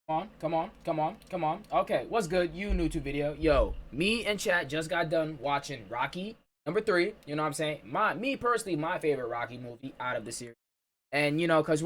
Come on. Okay, what's good? You new to video. Yo, me and chat just got done watching Rocky #3. You know what I'm saying? Me personally, my favorite Rocky movie out of the series. And cause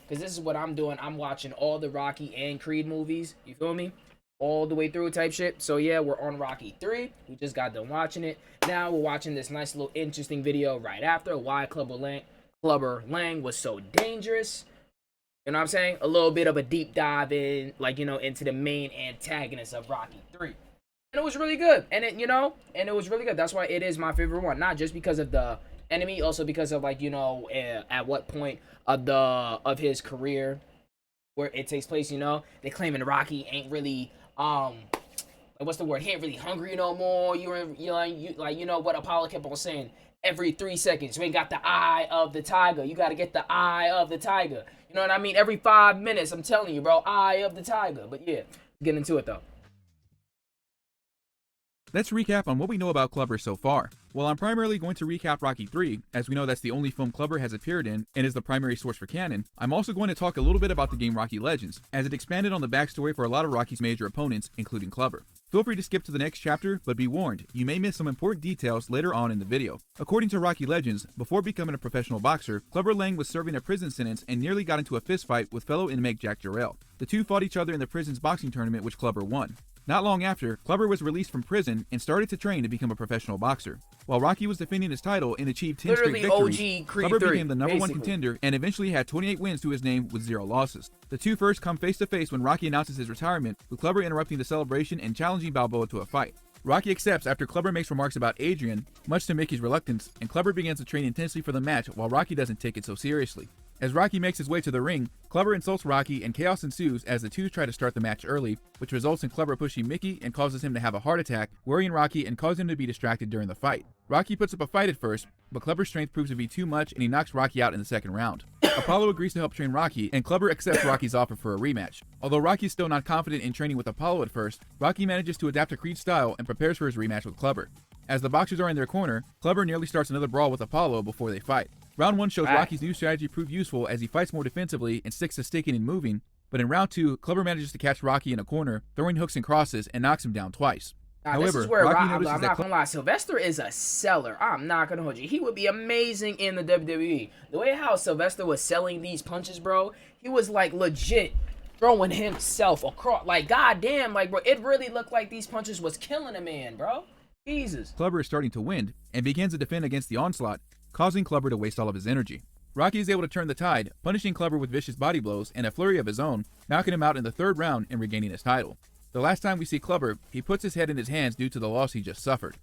this is what I'm doing. I'm watching all the Rocky and Creed movies. You feel me? All the way through type shit. So yeah, we're on Rocky 3. We just got done watching it. Now we're watching this nice little interesting video right after why Clubber Lang was so dangerous. You know what I'm saying? A little bit of a deep dive in, into the main antagonist of Rocky 3. And it was really good. And it was really good. That's why it is my favorite one. Not just because of the enemy, also because of at what point of his career where it takes place, they claiming Rocky ain't really what's the word? He ain't really hungry no more. You know what Apollo kept on saying? Every 3 seconds, you ain't got the eye of the tiger. You got to get the eye of the tiger. You know what I mean? Every 5 minutes, I'm telling you, bro, eye of the tiger. But yeah, get into it, though. Let's recap on what we know about Clubber so far. Well, I'm primarily going to recap Rocky 3, as we know that's the only film Clubber has appeared in and is the primary source for canon. I'm also going to talk a little bit about the game Rocky Legends, as it expanded on the backstory for a lot of Rocky's major opponents, including Clubber. Feel free to skip to the next chapter, but be warned, you may miss some important details later on in the video. According to Rocky Legends, before becoming a professional boxer, Clubber Lang was serving a prison sentence and nearly got into a fistfight with fellow inmate Jack Jarrell. The two fought each other in the prison's boxing tournament, which Clubber won. Not long after, Clubber was released from prison and started to train to become a professional boxer. While Rocky was defending his title and achieved 10 straight victories, Clubber became the number one contender and eventually had 28 wins to his name with 0 losses. The two first come face to face when Rocky announces his retirement, with Clubber interrupting the celebration and challenging Balboa to a fight. Rocky accepts after Clubber makes remarks about Adrian, much to Mickey's reluctance, and Clubber begins to train intensely for the match while Rocky doesn't take it so seriously. As Rocky makes his way to the ring, Clubber insults Rocky and chaos ensues as the two try to start the match early, which results in Clubber pushing Mickey and causes him to have a heart attack, worrying Rocky and causing him to be distracted during the fight. Rocky puts up a fight at first, but Clubber's strength proves to be too much and he knocks Rocky out in the second round. Apollo agrees to help train Rocky, and Clubber accepts Rocky's offer for a rematch. Although Rocky's still not confident in training with Apollo at first, Rocky manages to adapt to Creed's style and prepares for his rematch with Clubber. As the boxers are in their corner, Clubber nearly starts another brawl with Apollo before they fight. Round 1 shows Rocky's new strategy proved useful as he fights more defensively and sticks to sticking and moving, but in round 2, Clubber manages to catch Rocky in a corner, throwing hooks and crosses, and knocks him down twice. However, this is where I'm not gonna lie, Sylvester is a seller. I'm not gonna hold you. He would be amazing in the WWE. The way how Sylvester was selling these punches, bro, he was like legit throwing himself across. Like, goddamn, like, bro, it really looked like these punches was killing a man, bro. Jesus. Clubber is starting to win and begins to defend against the onslaught, causing Clubber to waste all of his energy. Rocky is able to turn the tide, punishing Clubber with vicious body blows and a flurry of his own, knocking him out in the 3rd round and regaining his title. The last time we see Clubber, he puts his head in his hands due to the loss he just suffered.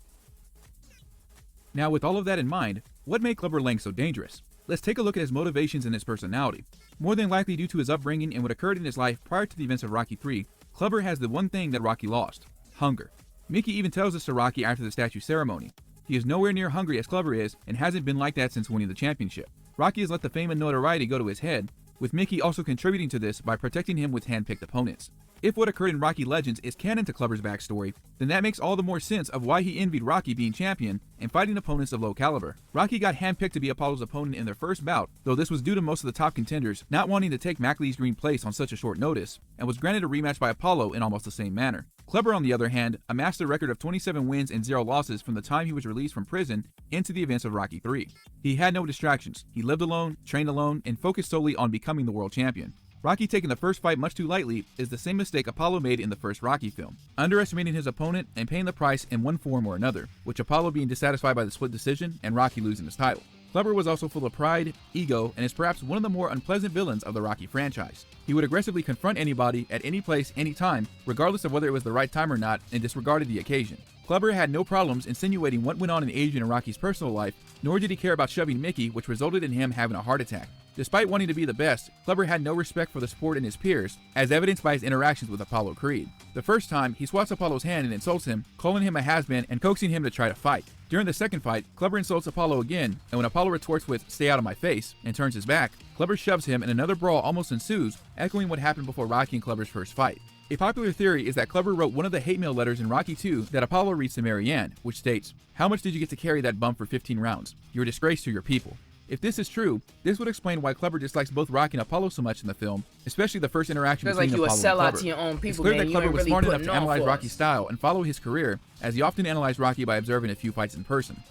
Now, with all of that in mind, what made Clubber Lang so dangerous? Let's take a look at his motivations and his personality. More than likely due to his upbringing and what occurred in his life prior to the events of Rocky 3, Clubber has the one thing that Rocky lost: hunger. Mickey even tells this to Rocky after the statue ceremony. He is nowhere near hungry as Clubber is, and hasn't been like that since winning the championship. Rocky has let the fame and notoriety go to his head, with Mickey also contributing to this by protecting him with hand-picked opponents. If what occurred in Rocky Legends is canon to Clubber's backstory, then that makes all the more sense of why he envied Rocky being champion and fighting opponents of low caliber. Rocky got handpicked to be Apollo's opponent in their first bout, though this was due to most of the top contenders not wanting to take MacLee's green place on such a short notice, and was granted a rematch by Apollo in almost the same manner. Clubber, on the other hand, amassed a record of 27 wins and 0 losses from the time he was released from prison into the events of Rocky 3. He had no distractions, he lived alone, trained alone, and focused solely on becoming the world champion. Rocky taking the first fight much too lightly is the same mistake Apollo made in the first Rocky film, underestimating his opponent and paying the price in one form or another, which Apollo being dissatisfied by the split decision and Rocky losing his title. Clubber was also full of pride, ego, and is perhaps one of the more unpleasant villains of the Rocky franchise. He would aggressively confront anybody at any place, any time, regardless of whether it was the right time or not, and disregarded the occasion. Clubber had no problems insinuating what went on in Adrian and Rocky's personal life, nor did he care about shoving Mickey, which resulted in him having a heart attack. Despite wanting to be the best, Clubber had no respect for the sport and his peers, as evidenced by his interactions with Apollo Creed. The first time, he swats Apollo's hand and insults him, calling him a has-been and coaxing him to try to fight. During the second fight, Clubber insults Apollo again, and when Apollo retorts with "stay out of my face" and turns his back, Clubber shoves him and another brawl almost ensues, echoing what happened before Rocky and Clubber's first fight. A popular theory is that Clubber wrote one of the hate mail letters in Rocky 2 that Apollo reads to Marianne, which states, "How much did you get to carry that bum for 15 rounds? You're a disgrace to your people." If this is true, this would explain why Clubber dislikes both Rocky and Apollo so much in the film, especially the first interaction Feels between like you a Apollo and sellout Clubber. to your own people, It's clear man. that You Clubber ain't was really smart enough putting to on analyze for Rocky's us. style and follow his career, as he often analyzed Rocky by observing a few fights in person.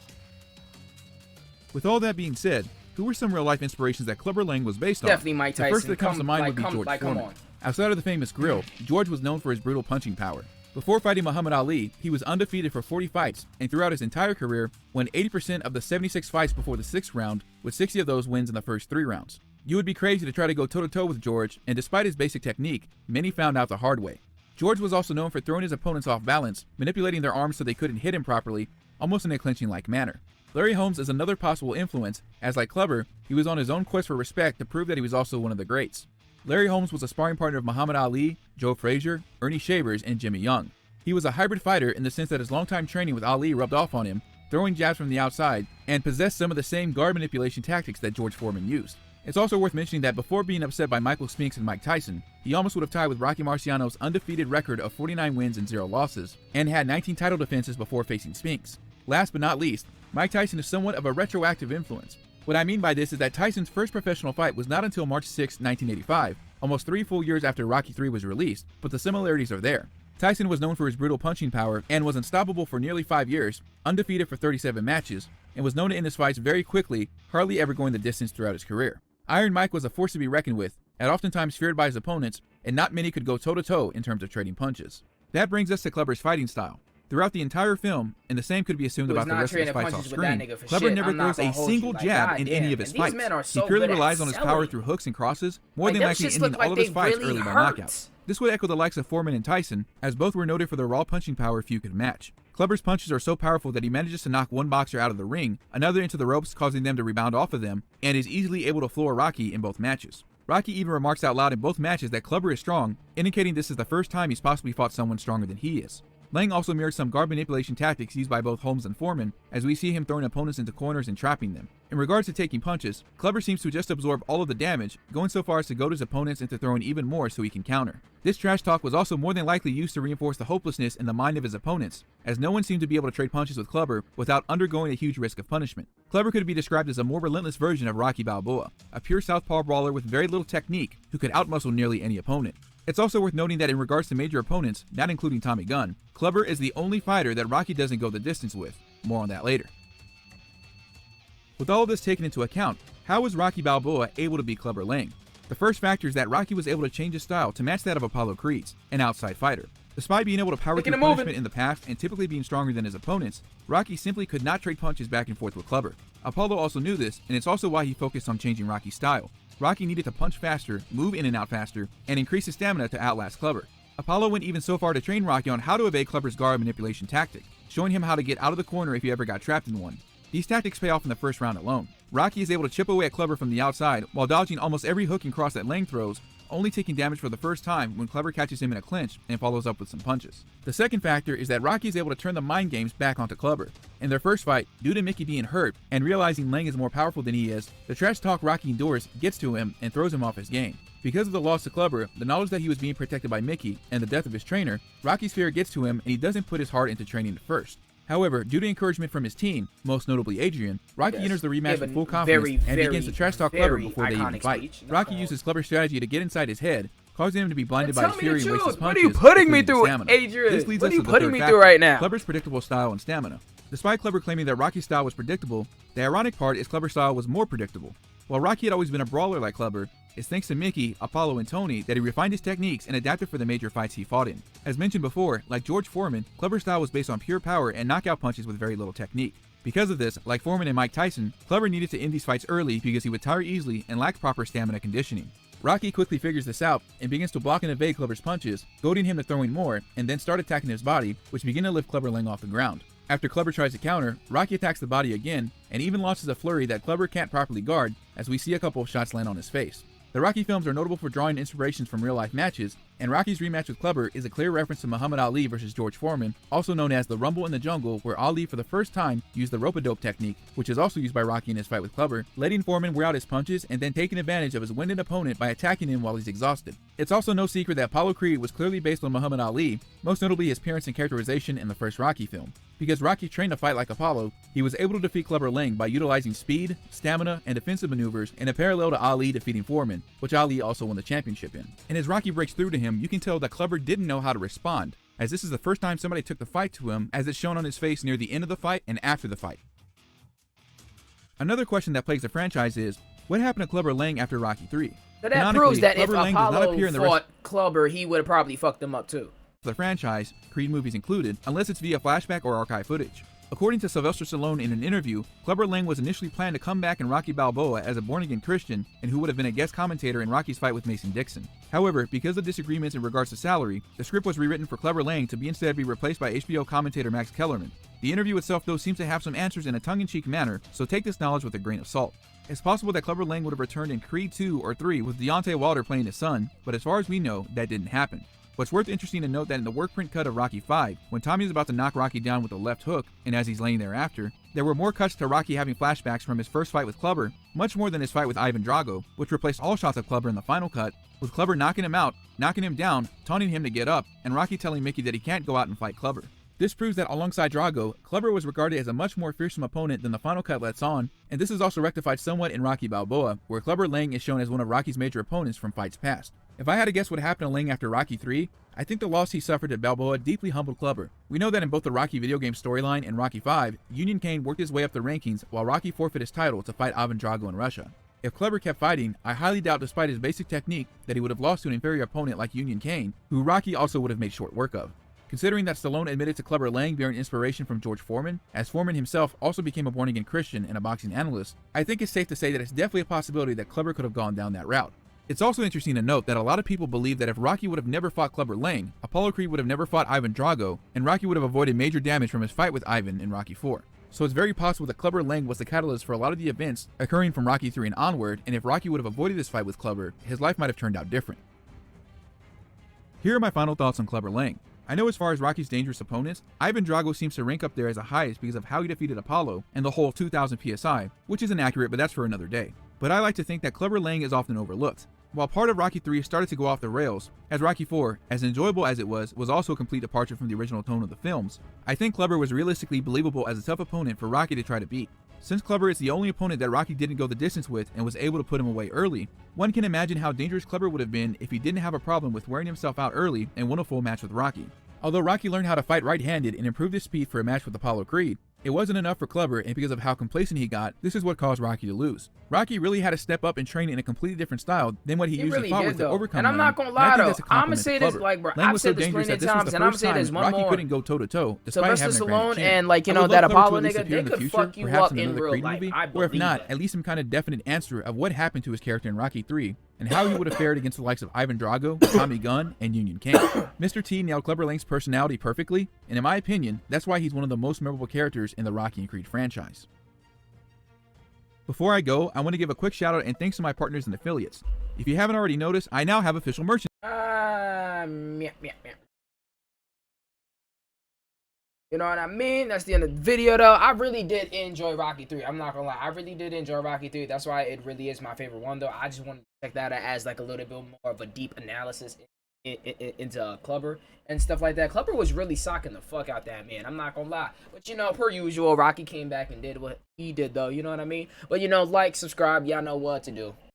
With all that being said, who were some real-life inspirations that Clubber Lang was based on? Definitely Mike Tyson. The first that comes to mind would be George come Foreman. on. Outside of the famous grill, George was known for his brutal punching power. Before fighting Muhammad Ali, he was undefeated for 40 fights, and throughout his entire career, won 80% of the 76 fights before the 6th round, with 60 of those wins in the first 3 rounds. You would be crazy to try to go toe-to-toe with George, and despite his basic technique, many found out the hard way. George was also known for throwing his opponents off balance, manipulating their arms so they couldn't hit him properly, almost in a clinching-like manner. Larry Holmes is another possible influence, as like Clubber, he was on his own quest for respect to prove that he was also one of the greats. Larry Holmes was a sparring partner of Muhammad Ali, Joe Frazier, Ernie Shavers, and Jimmy Young. He was a hybrid fighter in the sense that his longtime training with Ali rubbed off on him, throwing jabs from the outside, and possessed some of the same guard manipulation tactics that George Foreman used. It's also worth mentioning that before being upset by Michael Spinks and Mike Tyson, he almost would have tied with Rocky Marciano's undefeated record of 49 wins and 0 losses, and had 19 title defenses before facing Spinks. Last but not least, Mike Tyson is somewhat of a retroactive influence. What I mean by this is that Tyson's first professional fight was not until March 6, 1985, almost 3 full years after Rocky III was released, but the similarities are there. Tyson was known for his brutal punching power and was unstoppable for nearly 5 years, undefeated for 37 matches, and was known to end his fights very quickly, hardly ever going the distance throughout his career. Iron Mike was a force to be reckoned with, and oftentimes feared by his opponents, and not many could go toe-to-toe in terms of trading punches. That brings us to Clubber's fighting style. Throughout the entire film, and the same could be assumed about the rest of his fights off screen, Clubber never throws a single jab in any of his fights. He purely relies on his power through hooks and crosses, more than likely ending all of his fights early by knockouts. This would echo the likes of Foreman and Tyson, as both were noted for their raw punching power few could match. Clubber's punches are so powerful that he manages to knock one boxer out of the ring, another into the ropes causing them to rebound off of them, and is easily able to floor Rocky in both matches. Rocky even remarks out loud in both matches that Clubber is strong, indicating this is the first time he's possibly fought someone stronger than he is. Lang also mirrored some guard manipulation tactics used by both Holmes and Foreman, as we see him throwing opponents into corners and trapping them. In regards to taking punches, Clubber seems to just absorb all of the damage, going so far as to goad his opponents into throwing even more so he can counter. This trash talk was also more than likely used to reinforce the hopelessness in the mind of his opponents, as no one seemed to be able to trade punches with Clubber without undergoing a huge risk of punishment. Clubber could be described as a more relentless version of Rocky Balboa, a pure southpaw brawler with very little technique who could outmuscle nearly any opponent. It's also worth noting that in regards to major opponents, not including Tommy Gunn, Clubber is the only fighter that Rocky doesn't go the distance with. More on that later. With all of this taken into account, how was Rocky Balboa able to beat Clubber Lang? The first factor is that Rocky was able to change his style to match that of Apollo Creed's, an outside fighter. Despite being able to power through punishment in the past and typically being stronger than his opponents, Rocky simply could not trade punches back and forth with Clubber. Apollo also knew this, and it's also why he focused on changing Rocky's style. Rocky needed to punch faster, move in and out faster, and increase his stamina to outlast Clubber. Apollo went even so far to train Rocky on how to evade Clubber's guard manipulation tactic, showing him how to get out of the corner if he ever got trapped in one. These tactics pay off in the first round alone. Rocky is able to chip away at Clubber from the outside while dodging almost every hook and cross that Lang throws, only taking damage for the first time when Clubber catches him in a clinch and follows up with some punches. The second factor is that Rocky is able to turn the mind games back onto Clubber. In their first fight, due to Mickey being hurt and realizing Lang is more powerful than he is, the trash talk Rocky endures gets to him and throws him off his game. Because of the loss to Clubber, the knowledge that he was being protected by Mickey, and the death of his trainer, Rocky's fear gets to him and he doesn't put his heart into training at first. However, due to encouragement from his team, most notably Adrian, Rocky enters the rematch with full confidence and begins to trash talk Clubber before they even fight. Rocky uses Clubber's strategy to get inside his head, causing him to be blinded by his fury and waste his punches. What are you putting me through, Adrian? This leads what us are you to the putting third me factor, through right now? Clubber's predictable style and stamina. Despite Clubber claiming that Rocky's style was predictable, the ironic part is Clubber's style was more predictable. While Rocky had always been a brawler like Clubber, it's thanks to Mickey, Apollo, and Tony that he refined his techniques and adapted for the major fights he fought in. As mentioned before, like George Foreman, Clubber's style was based on pure power and knockout punches with very little technique. Because of this, like Foreman and Mike Tyson, Clubber needed to end these fights early because he would tire easily and lacked proper stamina conditioning. Rocky quickly figures this out and begins to block and evade Clubber's punches, goading him to throwing more, and then start attacking his body, which begin to lift Clubber Lang off the ground. After Clubber tries to counter, Rocky attacks the body again, and even launches a flurry that Clubber can't properly guard, as we see a couple of shots land on his face. The Rocky films are notable for drawing inspirations from real-life matches, and Rocky's rematch with Clubber is a clear reference to Muhammad Ali versus George Foreman, also known as the Rumble in the Jungle, where Ali for the first time used the rope-a-dope technique, which is also used by Rocky in his fight with Clubber, letting Foreman wear out his punches and then taking advantage of his winded opponent by attacking him while he's exhausted. It's also no secret that Apollo Creed was clearly based on Muhammad Ali, most notably his appearance and characterization in the first Rocky film. Because Rocky trained to fight like Apollo, he was able to defeat Clubber Lang by utilizing speed, stamina, and defensive maneuvers in a parallel to Ali defeating Foreman, which Ali also won the championship in. And as Rocky breaks through to him, you can tell that Clubber didn't know how to respond, as this is the first time somebody took the fight to him, as it's shown on his face near the end of the fight and after the fight. Another question that plagues the franchise is, what happened to Clubber Lang after Rocky 3? So that proves that if Apollo fought Clubber, he would have probably fucked him up too. The franchise, Creed movies included, unless it's via flashback or archive footage. According to Sylvester Stallone in an interview, Clubber Lang was initially planned to come back in Rocky Balboa as a born-again Christian and who would have been a guest commentator in Rocky's fight with Mason Dixon. However, because of disagreements in regards to salary, the script was rewritten for Clubber Lang to instead be replaced by HBO commentator Max Kellerman. The interview itself though seems to have some answers in a tongue-in-cheek manner, so take this knowledge with a grain of salt. It's possible that Clubber Lang would have returned in Creed 2 or 3 with Deontay Wilder playing his son, but as far as we know, that didn't happen. What's worth interesting to note that in the work print cut of Rocky 5, when Tommy is about to knock Rocky down with a left hook, and as he's laying there after, there were more cuts to Rocky having flashbacks from his first fight with Clubber, much more than his fight with Ivan Drago, which replaced all shots of Clubber in the final cut, with Clubber knocking him out, knocking him down, taunting him to get up, and Rocky telling Mickey that he can't go out and fight Clubber. This proves that alongside Drago, Clubber was regarded as a much more fearsome opponent than the final cut lets on, and this is also rectified somewhat in Rocky Balboa, where Clubber Lang is shown as one of Rocky's major opponents from fights past. If I had to guess what happened to Lang after Rocky 3, I think the loss he suffered at Balboa deeply humbled Clubber. We know that in both the Rocky video game storyline and Rocky 5, Union Kane worked his way up the rankings while Rocky forfeited his title to fight Ivan Drago in Russia. If Clubber kept fighting, I highly doubt despite his basic technique that he would have lost to an inferior opponent like Union Kane, who Rocky also would have made short work of. Considering that Stallone admitted to Clubber Lang bearing inspiration from George Foreman, as Foreman himself also became a born-again Christian and a boxing analyst, I think it's safe to say that it's definitely a possibility that Clubber could have gone down that route. It's also interesting to note that a lot of people believe that if Rocky would have never fought Clubber Lang, Apollo Creed would have never fought Ivan Drago, and Rocky would have avoided major damage from his fight with Ivan in Rocky 4. So it's very possible that Clubber Lang was the catalyst for a lot of the events occurring from Rocky 3 and onward, and if Rocky would have avoided this fight with Clubber, his life might have turned out different. Here are my final thoughts on Clubber Lang. I know as far as Rocky's dangerous opponents, Ivan Drago seems to rank up there as the highest because of how he defeated Apollo and the whole 2000 PSI, which isn't accurate, but that's for another day. But I like to think that Clubber Lang is often overlooked. While part of Rocky 3 started to go off the rails, as Rocky 4, as enjoyable as it was also a complete departure from the original tone of the films, I think Clubber was realistically believable as a tough opponent for Rocky to try to beat. Since Clubber is the only opponent that Rocky didn't go the distance with and was able to put him away early, one can imagine how dangerous Clubber would have been if he didn't have a problem with wearing himself out early and won a full match with Rocky. Although Rocky learned how to fight right-handed and improved his speed for a match with Apollo Creed, it wasn't enough for Clubber, and because of how complacent he got, this is what caused Rocky to lose. Rocky really had to step up and train in a completely different style than what he usually really fought did, with though. to overcome. And I'm not gonna lie though, I'm gonna say this like, bro, I've said this plenty of times, and I'm gonna say this one Rocky more. couldn't go toe to toe, despite Sylvester having a grand Stallone champ. and like, you I would know, love that Clubber to Apollo at least nigga, appear they in the could future, fuck you perhaps up in another real Creed life. movie, I or if believe not, that. at least some kind of definite answer of what happened to his character in Rocky 3 and how he would have fared against the likes of Ivan Drago, Tommy Gunn, and Union Kane. Mr. T nailed Clubber Lang's personality perfectly, and in my opinion, that's why he's one of the most memorable characters in the Rocky and Creed franchise. Before I go, I want to give a quick shout out and thanks to my partners and affiliates. If you haven't already noticed, I now have official merchandise. You know what I mean? That's the end of the video, though. I really did enjoy Rocky 3. I'm not gonna lie. I really did enjoy Rocky 3. That's why it really is my favorite one, though. I just want to check that out as like a little bit more of a deep analysis into Clubber and stuff like that. Clubber was really socking the fuck out that man. I'm not gonna lie. But, you know, per usual, Rocky came back and did what he did, though. You know what I mean? But, you know, like, subscribe. Y'all know what to do.